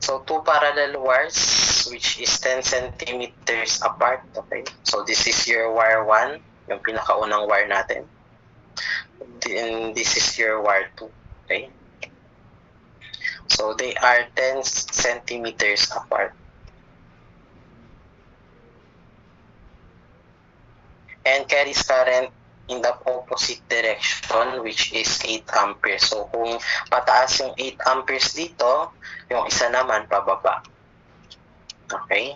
So, two parallel wires which is 10 centimeters apart. Okay? So, this is your wire 1, yung pinakaunang wire natin. Then, this is your wire 2. Okay? So, they are 10 centimeters apart. And carries current in the opposite direction, which is 8 amperes. So, kung pataas yung 8 amperes dito, yung isa naman pababa. Okay?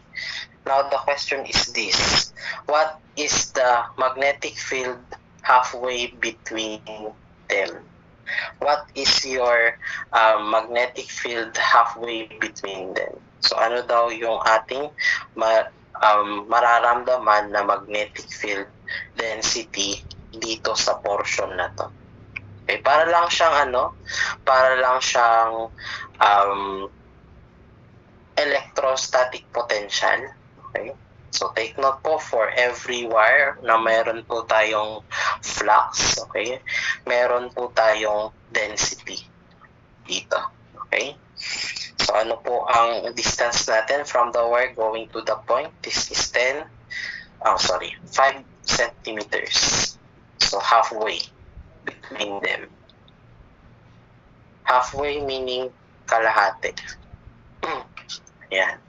Now, the question is this. What is the magnetic field halfway between them? What is your magnetic field halfway between them? So, ano daw yung ating mararamdaman na magnetic field density dito sa portion na to? Okay, para lang siyang electrostatic potential. Okay? So, take note po, for every wire na meron po tayong flux, okay, meron po tayong density dito. Okay? So, ano po ang distance natin from the wire going to the point? This is 5 centimeters. So, halfway between them. Halfway meaning kalahati. Yan.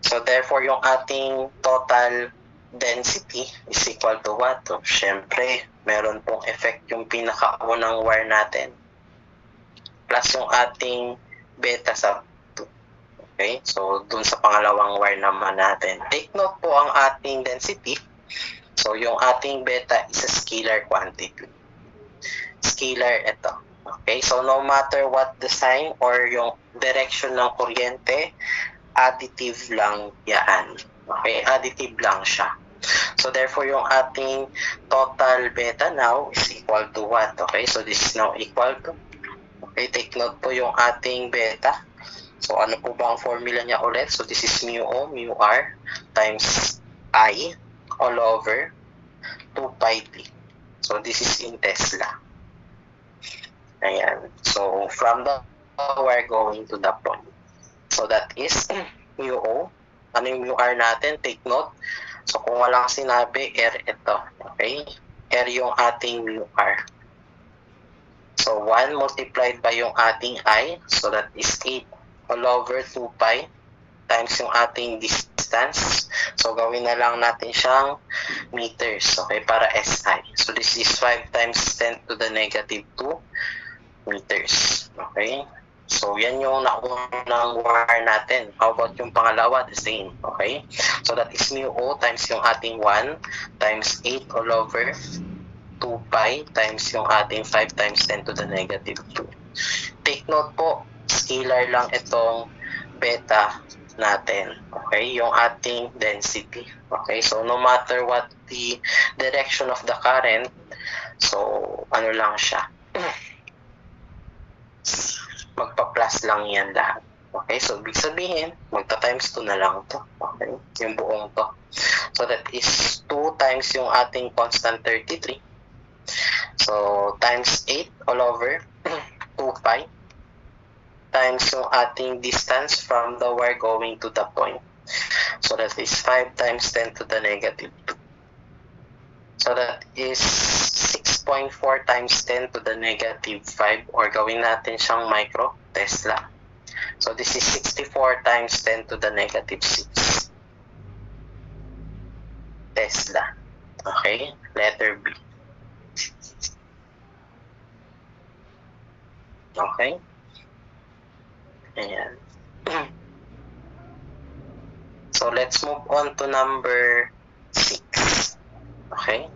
So, therefore, yung ating total density is equal to what? So, syempre, meron pong effect yung pinakaunang wire natin plus yung ating beta sub 2. Okay? So, dun sa pangalawang wire naman natin. Take note po ang ating density. So, yung ating beta is a scalar quantity. Scalar ito. Okay? So, no matter what the sign or yung direction ng kuryente, additive lang yan. Okay? Additive lang siya. So, therefore, yung ating total beta now is equal to what? Okay? So, this is now equal to, okay, take note po yung ating beta. So, ano po ba ang formula niya ulit? So, this is mu O, mu R times I all over 2 pi T. So, this is in Tesla. Ayan. So, from the wire going to the point. So, that is mu O. Ano yung mu R natin? Take note. So, kung walang sinabi, R ito. Okay? R yung ating mu R. So, 1 multiplied by yung ating I. So, that is 8 all over 2 pi times yung ating distance. So, gawin na lang natin siyang meters. Okay? Para SI. So, this is 5 times 10 to the negative 2 meters. Okay? So, yan yung naunang wire natin. How about yung pangalawa? The same. Okay? So, that is mu O times yung ating 1 times 8 all over 2 pi times yung ating 5 times 10 to the negative 2. Take note po, scalar lang itong beta natin. Okay? Yung ating density. Okay? So, no matter what the direction of the current, so, ano lang siya? Magpa-plus lang yan lahat. Okay? So, ibig sabihin, magta-times 2 na lang to. Okay? Yung buong to. So, that is 2 times yung ating constant 33. So, times 8 all over 2 pi times yung ating distance from the wire going to the point. So, that is 5 times 10 to the negative 2. So, that is 6.4 times 10 to the negative 5 or gawin natin siyang micro Tesla. So, this is 64 times 10 to the negative 6 Tesla. Okay? Letter B. Okay? Ayan. So, let's move on to number 6. Okay?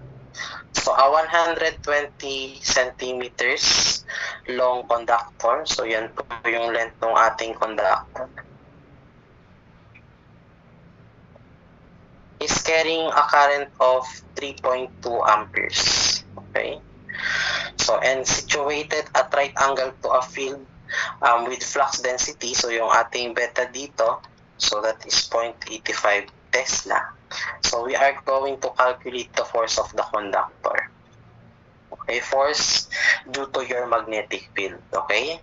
So, a 120 centimeters long conductor. So, yan po yung length ng ating conductor. Is carrying a current of 3.2 amperes. Okay? So, and situated at right angle to a field with flux density. So, yung ating beta dito, so that is 0.85 Tesla. So, we are going to calculate the force of the conductor. Okay, force due to your magnetic field. Okay?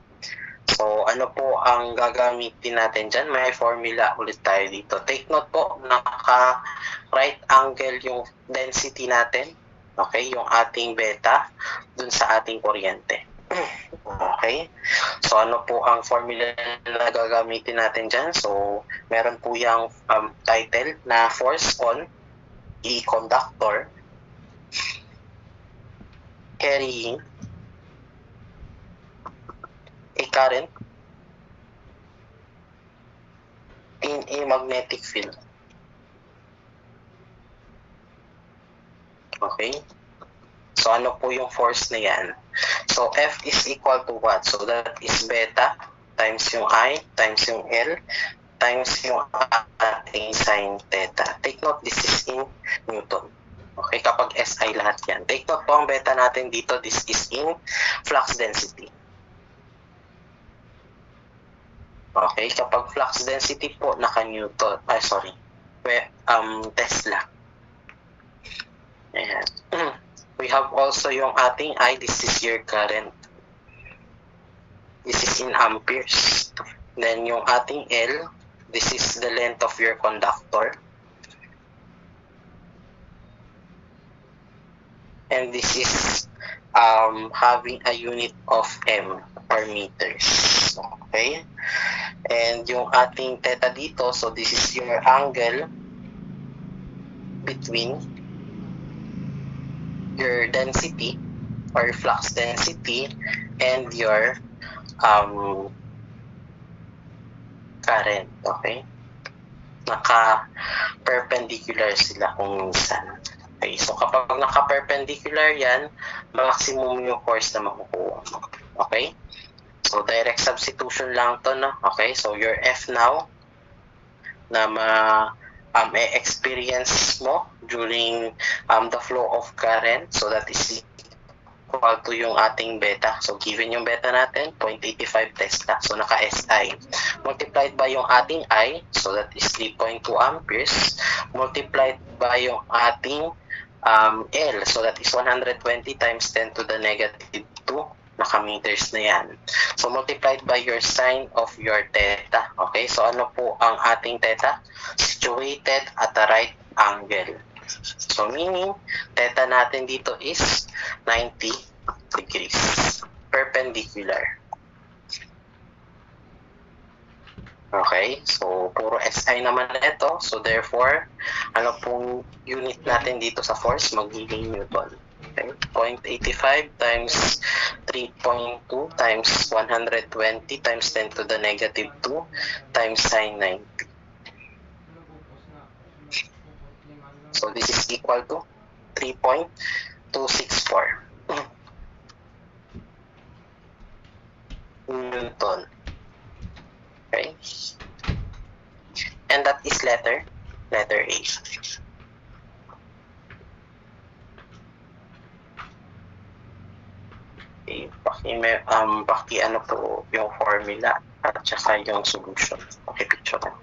So, ano po ang gagamitin natin dyan? May formula ulit tayo dito. Take note po, naka-right angle yung density natin. Okay, yung ating beta dun sa ating kuryente. Okay, so ano po ang formula na gagamitin natin dyan? So, meron po yung title na force on a conductor carrying a current in a magnetic field. Okay? So, ano po yung force na yan? So, F is equal to what? So, that is beta times yung I times yung L times yung ating sine theta. Take note, this is in Newton. Okay, kapag SI lahat yan. Take note po ang beta natin dito, this is in flux density. Okay, kapag flux density po, naka-Newton. Tesla. Ayan. We have also yung ating I, this is your current. This is in amperes. Then yung ating L, this is the length of your conductor. And this is having a unit of M or meters. Okay? And yung ating theta dito, so this is your angle between your density or flux density and your current. Okay? Naka-perpendicular sila kung minsan. Okay, so kapag naka-perpendicular yan, maximum yung force na makukuha mo. Okay? So, direct substitution lang to, no? Okay, so your F now na experience mo during the flow of current. So, that is equal to yung ating beta. So, given yung beta natin, 0.85 Tesla. So, naka-SI. Multiplied by yung ating I, so that is 3.2 amperes. Multiplied by yung ating L, so that is 120 times 10 to the negative 2, naka-meters na yan. So, multiplied by your sine of your theta. Okay, so ano po ang ating theta? Situated at a right angle. So, meaning, theta natin dito is 90 degrees. Perpendicular. Okay, so puro SI naman na ito. So therefore, ano pong unit natin dito sa force? Magiging Newton. Okay, 0.85 times 3.2 times 120 times 10 to the negative 2 times sine 90. So this is equal to 3.264 Newton. Okay, and that is letter A. Okay, paki ano po yung formula at saka yung solution. Okay, picture ko.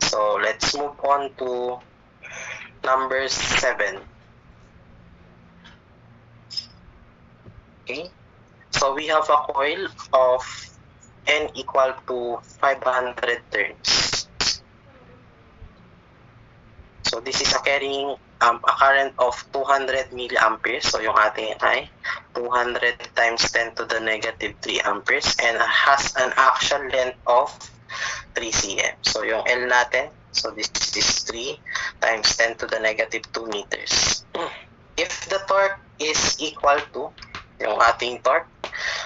So let's move on to number 7. Okay. So we have a coil of N equal to 500 turns. So this is a carrying a current of 200 milliamperes. So yung ating I, 200 times 10 to the negative 3 amperes and has an actual length of 3 cm. So yung L natin, so this is 3 times 10 to the negative 2 meters. If the torque is equal to yung ating torque,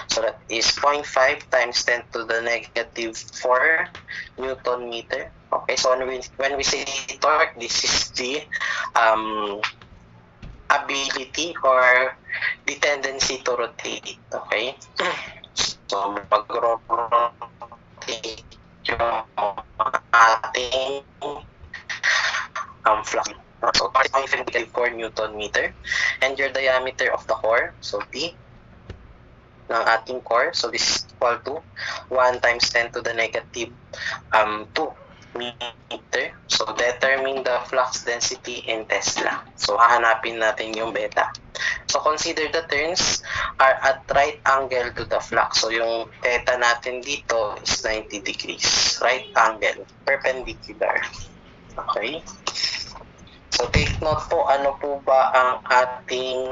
so that is 0.5 times 10 to the negative 4 Newton meter. Okay, so when we say torque, this is the ability or the tendency to rotate. Okay, so mag-rotate yung ating flux. So 0.5 4 Newton meter and your diameter of the core, so T ng ating core, so this is equal to 1 times 10 to the negative 2 meter. So determine the flux density in Tesla. So hahanapin natin yung beta. So consider the turns are at right angle to the flux. So yung theta natin dito is 90 degrees. Right angle, perpendicular. Okay? So take note po, ano po ba ang ating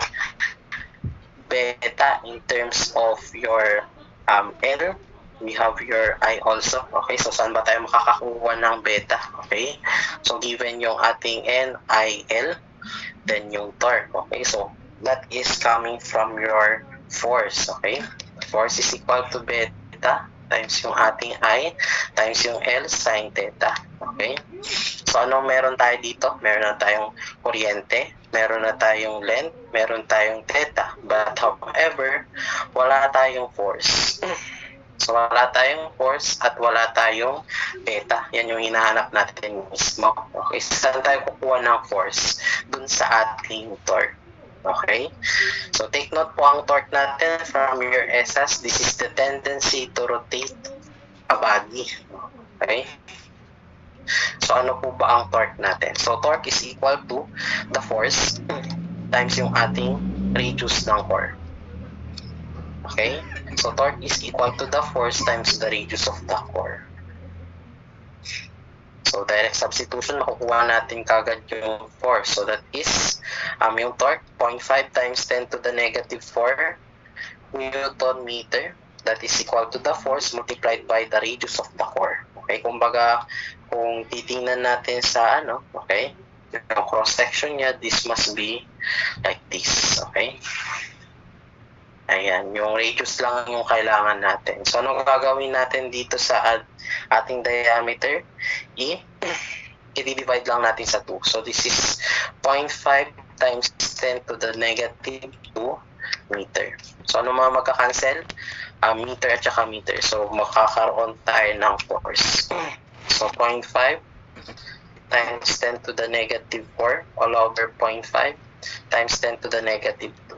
beta in terms of your L? We have your I also. Okay, so saan ba tayo makakakuha ng beta? Okay, so given yung ating N, I, L, then yung torque. Okay, so that is coming from your force. Okay, force is equal to beta times yung ating I times yung L sin theta. Okay, so anong meron tayo dito? Meron na tayong kuryente, meron na tayong length, meron tayong theta. But however, wala tayong force. So wala tayong force at wala tayong beta. Yan yung hinahanap natin mismo. Okay, saan tayo kukuha ng force? Dun sa ating torque. Okay? So take note po ang torque natin from your SS. This is the tendency to rotate a body. Okay? So ano po ba ang torque natin? So torque is equal to the force times yung ating radius ng core. Okay? So torque is equal to the force times the radius of the core. So direct substitution, makukuha natin kagad yung force. So that is yung torque, 0.5 times 10 to the negative 4 Newton meter. That is equal to the force multiplied by the radius of the core. Okay, kumbaga, kung titingnan natin sa okay, yung cross section niya, this must be like this. Okay? Ayan, yung radius lang yung kailangan natin. So, anong gagawin natin dito sa ating diameter? I-divide lang natin sa 2. So, this is 0.5 times 10 to the negative 2 meter. So, ano mga magka-cancel? Meter at saka meter. So, makakaroon tayo ng force. So, 0.5 times 10 to the negative 4 all over 0.5 times 10 to the negative 2.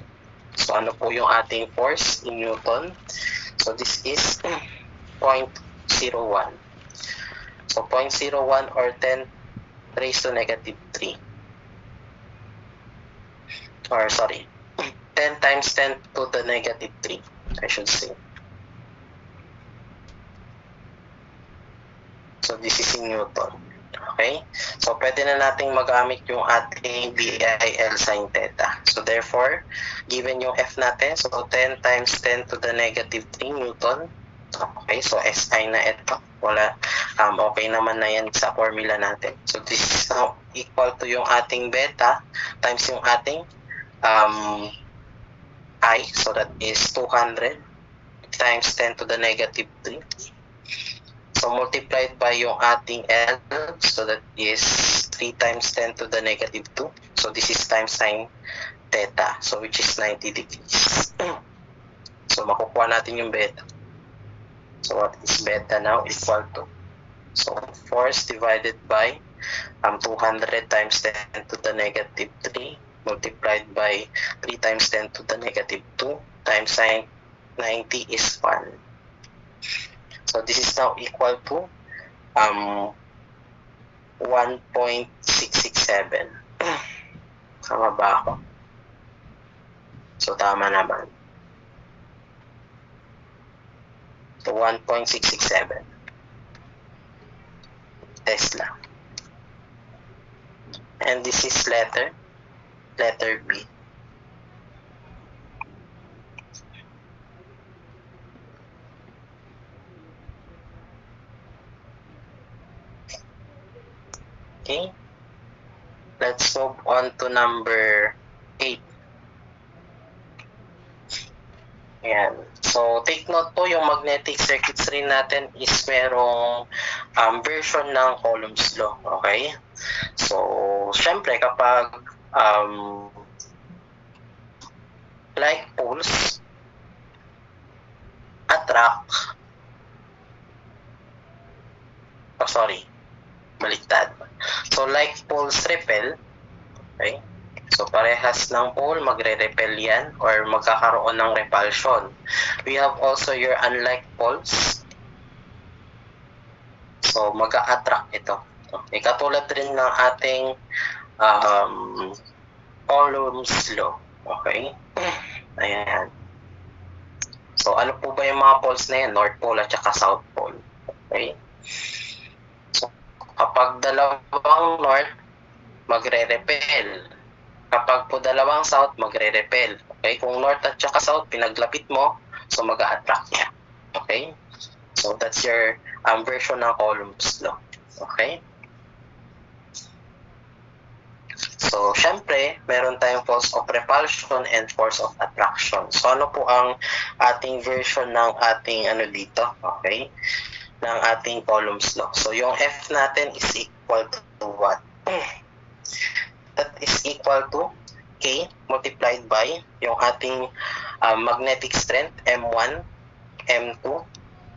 So, ano po yung ating force in Newton? So, this is 0.01. So, 0.01 or 10 raised to negative 3. Or, sorry, 10 times 10 to the negative 3, I should say. So, this is in Newton. Okay? So, pwede na nating magamit yung ating BIL sin theta. So, therefore, given yung F natin, so 10 times 10 to the negative 3 Newton. Okay, so SI na ito. Wala, okay naman na yan sa formula natin. So, this is now equal to yung ating beta times yung ating I. So, that is 200 times 10 to the negative 3. So, multiplied by yung ating L, so that is 3 times 10 to the negative 2. So, this is times sin theta, so which is 90 degrees. So, makukuha natin yung beta. So, what is beta now? Equal to, so, force divided by 200 times 10 to the negative 3 multiplied by 3 times 10 to the negative 2 times sin 90 is 1. So, this is now equal to 1.667. Tama ba ako? So, tama naman. So, 1.667 Tesla. And this is letter B. Okay, let's move on to number 8. Ayan. So, take note po, yung magnetic circuits rin natin is merong version ng Coulomb's law. Okay? So, syempre, kapag like poles attract, baliktad. So, like poles repel, okay? So, parehas ng pole, magre-repel yan or magkakaroon ng repulsion. We have also your unlike poles. So, mag-a-attract ito. Okay, katulad rin ng ating Coulomb's law. Okay? Ayan. So, ano po ba yung mga poles na yan? North Pole at saka South Pole. Okay? So, kapag dalawang North, magre-repel. Kapag po dalawang South, magre-repel. Okay? Kung North at saka South, pinaglapit mo, so mag-a-attract niya. Okay? So, that's your version ng Coulomb's law. Okay? So, syempre, meron tayong force of repulsion and force of attraction. So, ano po ang ating version ng ating dito? Okay? Ng ating Coulomb's law. So, yung F natin is equal to what? That is equal to K multiplied by yung ating magnetic strength, M1, M2,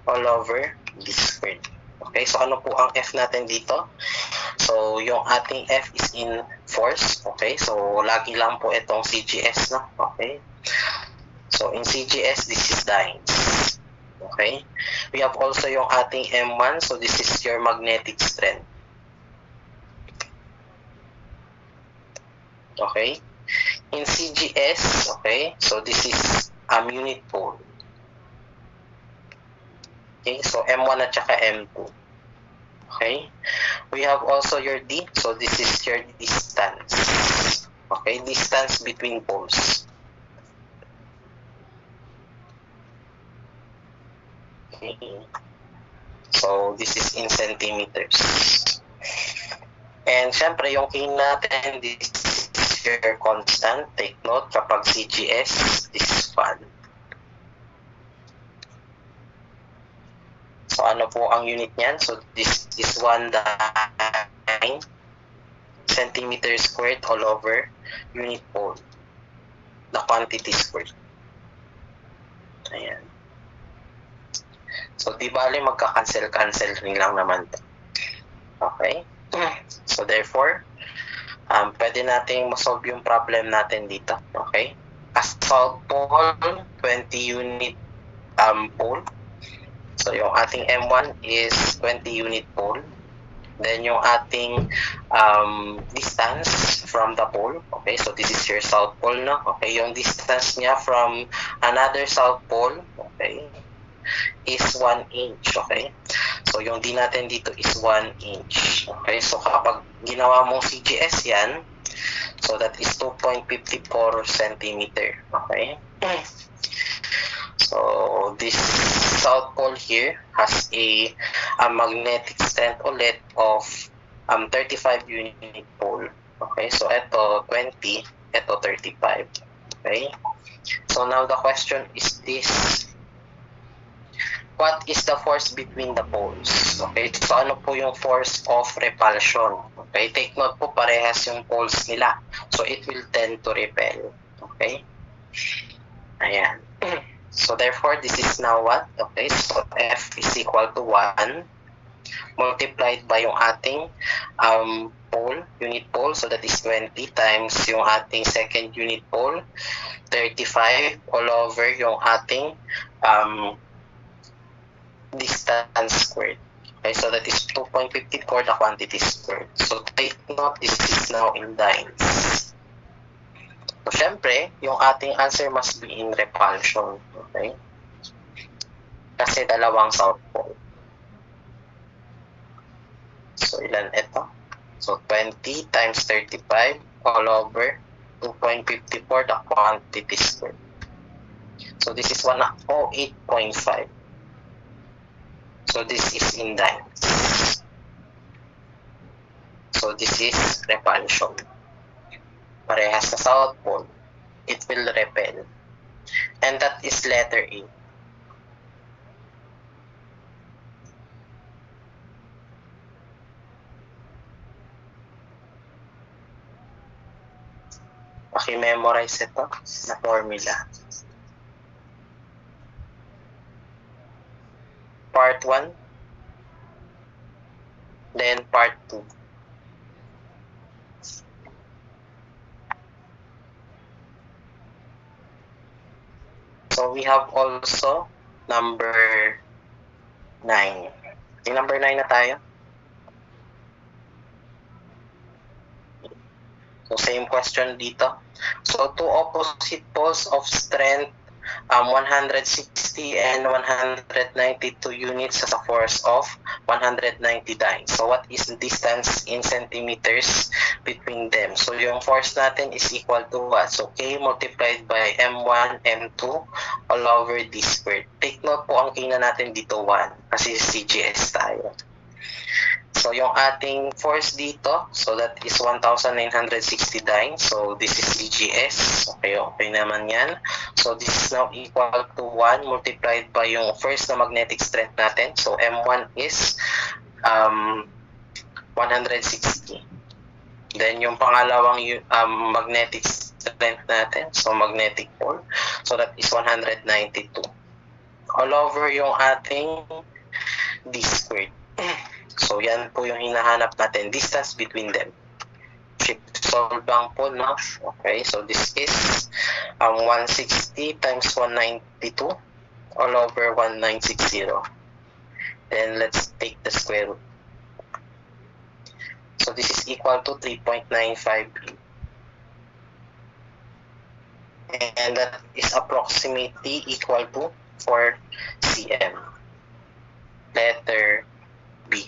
all over D squared. Okay, so ano po ang F natin dito? So, yung ating F is in force. Okay, so lagi lang po itong CGS, no? Okay. So, in CGS, this is dynes. Okay. We have also yung ating M1. So, this is your magnetic strength. Okay. In CGS, okay, so this is unit pole. Okay, so M1 at saka M2. Okay. We have also your D. So, this is your distance. Okay, distance between poles. Okay. So, this is in centimeters. And syempre, yung K natin, this is your constant. Take note, kapag CGS, this is fan. So, ano po ang unit niyan? So, this is 1 dyne centimeter squared all over unit pole. The quantity squared. Ayan. So, di bali magka-cancel rin lang naman. Okay? So, therefore, pwede nating masolve yung problem natin dito. Okay? Assault pole, 20 unit pole. So, yung ating M1 is 20 unit pole. Then, yung ating distance from the pole. Okay, so this is your south pole, no? Okay, yung distance niya from another south pole, okay, is 1 inch. Okay, so yung D natin dito is 1 inch. Okay, so kapag ginawa mong CGS yan, so that is 2.54 centimeter. Okay. So, this south pole here has a magnetic strength ulit of 35 unit pole. Okay, so ito 20, ito 35. Okay, so now the question is this: what is the force between the poles? Okay, so ano po yung force of repulsion? Okay, take note po, parehas yung poles nila. So, it will tend to repel. Okay, ayan. So, therefore, this is now what? Okay, so F is equal to 1 multiplied by yung ating pole, unit pole. So, that is 20 times yung ating second unit pole, 35 all over yung ating distance squared. Okay, so that is 2.54 the quantity squared. So, take note, this is now in dynes. So, syempre, yung ating answer must be in repulsion. Okay? Kasi dalawang south pole. So, ilan ito? So, 20 times 35 all over 2.54 the quantity squared. So, this is 108.5. So, this is in dynes. So, this is repulsion. Parehas sa south pole, it will repel. And that is letter A. Paki-memorize ito na formula. Part 1, then part 2. So, we have also number 9. Yung number 9 na tayo. So, same question dito. So two opposite poles of strength 160 and 192 units has a force of 190 dynes. So what is the distance in centimeters between them? So yung force natin is equal to what? So K multiplied by M1, M2 all over D squared. Take note po ang K na natin dito 1 kasi CGS tayo. So yung ating force dito, so that is 1,960 dynes. So this is CGS. Okay naman yan. So this is now equal to 1 multiplied by yung first na magnetic strength natin. So M1 is 160. Then yung pangalawang magnetic strength natin, so magnetic pole, so that is 192. All over yung ating D squared. So, yan po yung hinahanap natin, distance between them. Solve lang po, no? Okay, so this is 160 times 192 all over 1960. Then, let's take the square root. So, this is equal to 3.95. And that is approximately equal to 4 cm. Letter B.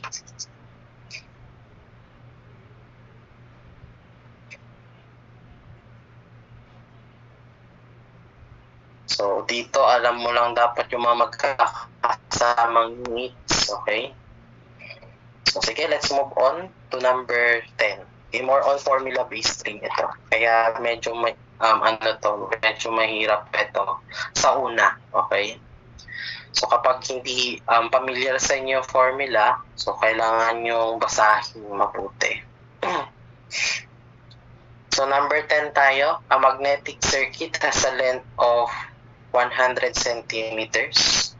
So, dito alam mo lang dapat yung mga magkakasamang units, okay? So, sige, let's move on to number 10. Okay, more on formula-based rin ito. Kaya medyo medyo mahirap ito sa una, okay? So kapag hindi familiar sa inyo yung formula, so kailangan yung basahin mabuti. So number 10 tayo, a magnetic circuit has a length of 100 centimeters.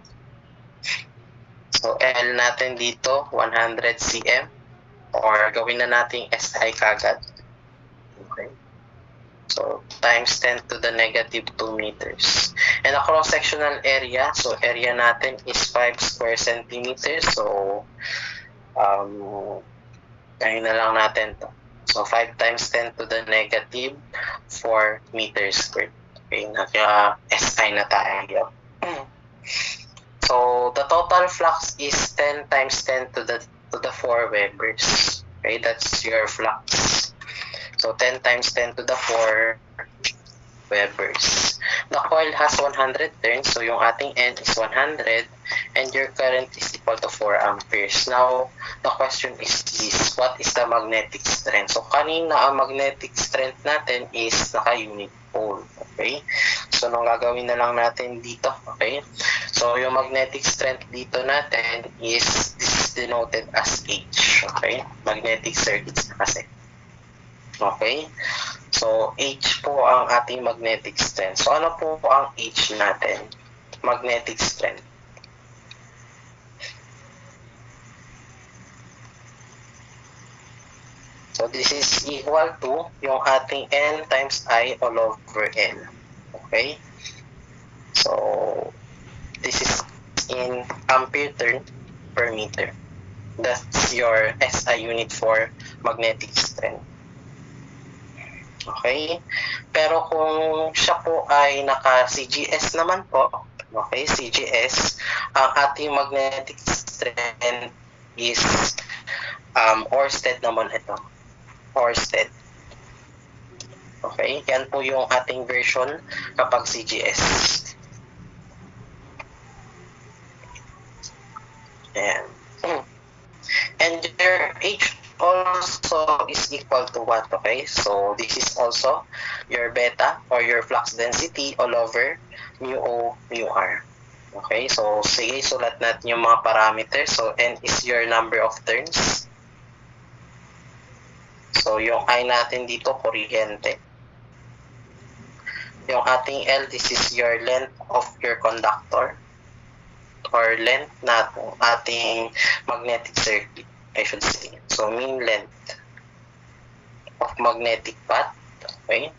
So L natin dito, 100 cm, or gawin na natin SI kagad. Okay. So, times 10 to the negative 2 meters. And a cross-sectional area, so area natin is 5 square centimeters. So, ayun na lang natin to. So, 5 times 10 to the negative 4 meters squared. Okay, naka-SI na tayo. So, the total flux is 10 times 10 to the 4 Webers. Okay, that's your flux. So, 10 times 10 to the 4 Webers. The coil has 100 turns, so yung ating N is 100, and your current is equal to 4 amperes. Now, the question is this, what is the magnetic strength? So, kanina ang magnetic strength natin is naka-unit pole. Okay? So, nung gagawin na lang natin dito, okay? So, yung magnetic strength dito natin is, this is denoted as H. Okay? Magnetic circuits na kasi. Okay? So, H po ang ating magnetic strength. So, ano po ang H natin? Magnetic strength. So, this is equal to yung ating N times I all over L. Okay? So, this is in ampere turn per meter. That's your SI unit for magnetic strength. Okay? Pero kung siya po ay naka-CGS naman po, okay, CGS, ang ating magnetic strength is Oersted naman ito. Oersted. Okay? Yan po yung ating version kapag CGS. Ayan. And your H also is equal to what? Okay, so this is also your beta or your flux density all over mu O, mu R. Okay, so sige, sulat natin yung mga parameters. So N is your number of turns. So yung I natin dito, kuryente. Yung ating L, this is your length of your conductor or length na ating magnetic circuit, I should say. So, mean length of magnetic path. Okay?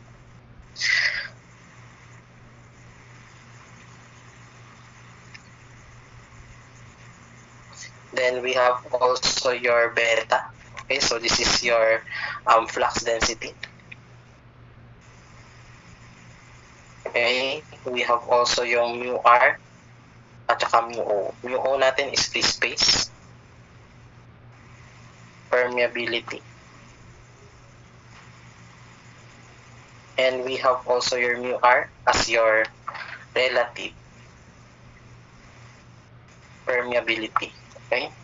Then, we have also your beta. Okay? So, this is your flux density. Okay? We have also yung mu R at saka mu O. Mu O natin is free space, permeability. And we have also your mu R as your relative permeability. Okay?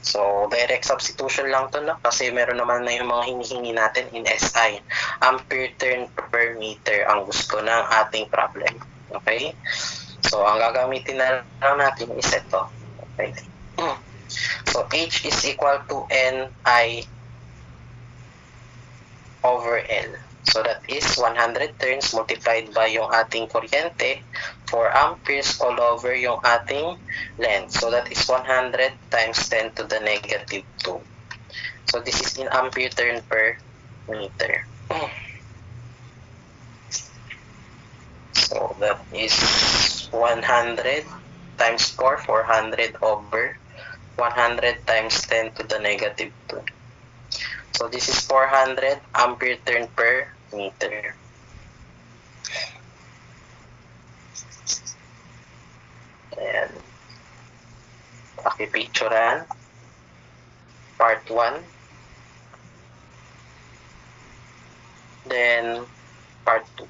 So, direct substitution lang to, no? Kasi meron naman na yung mga hinihingi natin in SI. Ampere turn per meter ang gusto ng ating problem. Okay? So, ang gagamitin na lang natin is ito. Okay? So, H is equal to Ni over L. So, that is 100 turns multiplied by yung ating kuryente, 4 amperes all over yung ating length. So, that is 100 times 10 to the negative 2. So, this is in ampere turn per meter. So, that is 100 times 4, 400 over 100 times 10 to the negative 2. So, this is 400 ampere turn per meter. Ayan. Pakipicturean. Part 1. Then, part 2.